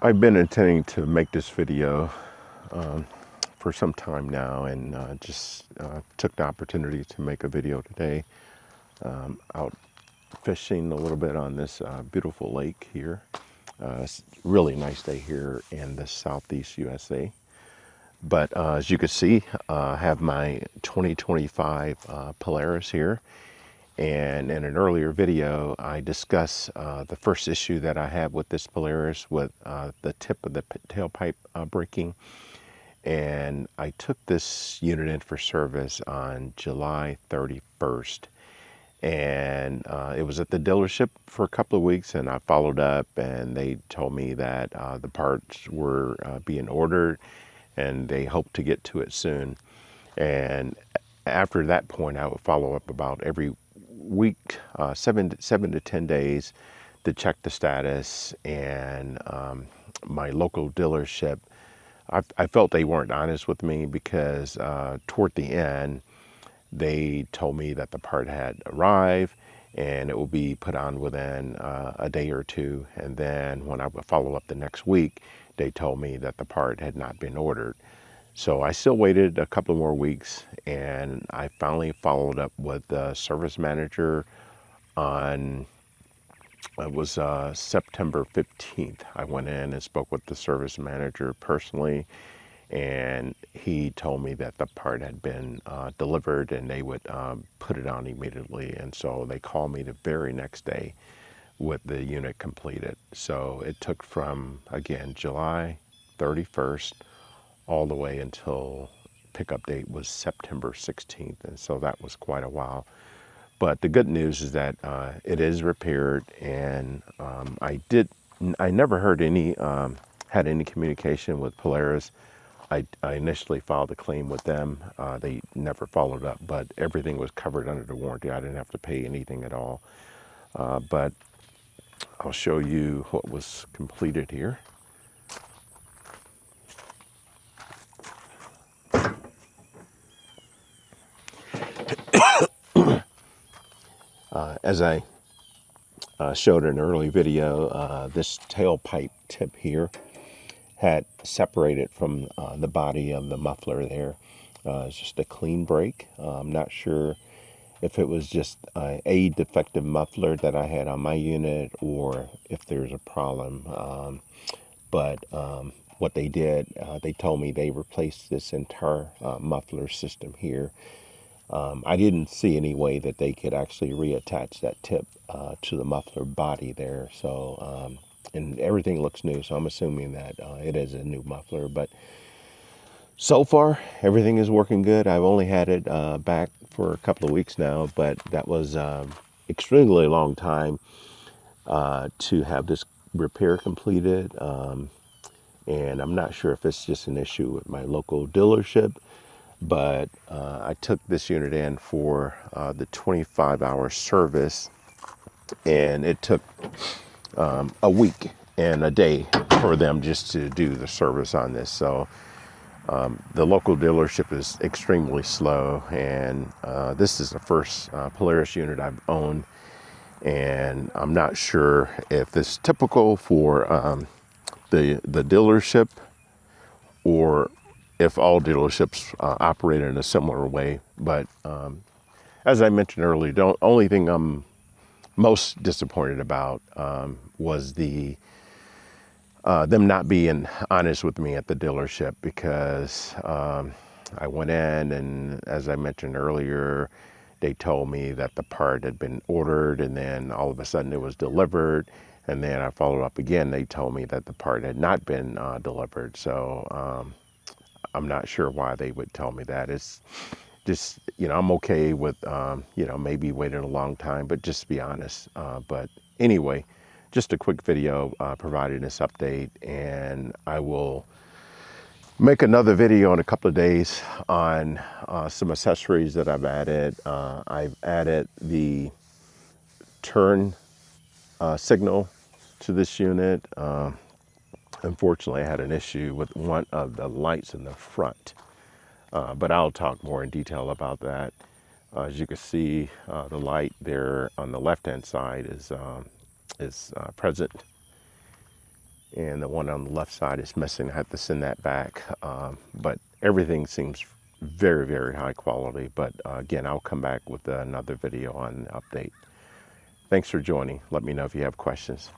I've been intending to make this video for some time now, and just took the opportunity to make a video today. Out fishing a little bit on this beautiful lake here. It's a really nice day here in the southeast USA. But as you can see, I have my 2025 Polaris here. And in an earlier video, I discussed the first issue that I had with this Polaris with the tip of the tailpipe breaking. And I took this unit in for service on July 31st. And it was at the dealership for a couple of weeks, and I followed up, and they told me that the parts were being ordered and they hope to get to it soon. And after that point, I would follow up about every week, 7 to 10 days, to check the status. And my local dealership, I felt they weren't honest with me, because toward the end, they told me that the part had arrived and it will be put on within a day or two. And then when I would follow up the next week, they told me that the part had not been ordered. So I still waited a couple more weeks, and I finally followed up with the service manager on, it was September 15th. I went in and spoke with the service manager personally, and he told me that the part had been delivered and they would put it on immediately. And so they called me the very next day with the unit completed. So it took from, again, July 31st all the way until pickup date was September 16th. And so that was quite a while. But the good news is that it is repaired, and I never heard any, had any communication with Polaris. I initially filed a claim with them. They never followed up, but everything was covered under the warranty. I didn't have to pay anything at all. But I'll show you what was completed here. As I showed in an early video, this tailpipe tip here had separated from the body of the muffler there. It's just a clean break. I'm not sure if it was just a defective muffler that I had on my unit, or if there's a problem. But what they did, they told me they replaced this entire muffler system here. I didn't see any way that they could actually reattach that tip to the muffler body there. So, and everything looks new, so I'm assuming that it is a new muffler. But so far, everything is working good. I've only had it back for a couple of weeks now, but that was extremely long time to have this repair completed. And I'm not sure if it's just an issue with my local dealership, but I took this unit in for the 25-hour service, and it took a week and a day for them just to do the service on this. So the local dealership is extremely slow, and this is the first Polaris unit I've owned, and I'm not sure if this is typical for the dealership, or if all dealerships operate in a similar way. But as I mentioned earlier, the only thing I'm most disappointed about was the them not being honest with me at the dealership, because I went in, and as I mentioned earlier, they told me that the part had been ordered, and then all of a sudden it was delivered. And then I followed up again, they told me that the part had not been delivered. So I'm not sure why they would tell me that. It's just, I'm okay with, maybe waiting a long time, but just to be honest. But anyway, just a quick video providing this update, and I will make another video in a couple of days on some accessories that I've added. I've added the turn signal to this unit. Unfortunately, I had an issue with one of the lights in the front, but I'll talk more in detail about that. As you can see, the light there on the left-hand side is present, and the one on the left side is missing. I have to send that back, but everything seems very, very high quality. But again, I'll come back with another video on the update. Thanks for joining. Let me know if you have questions.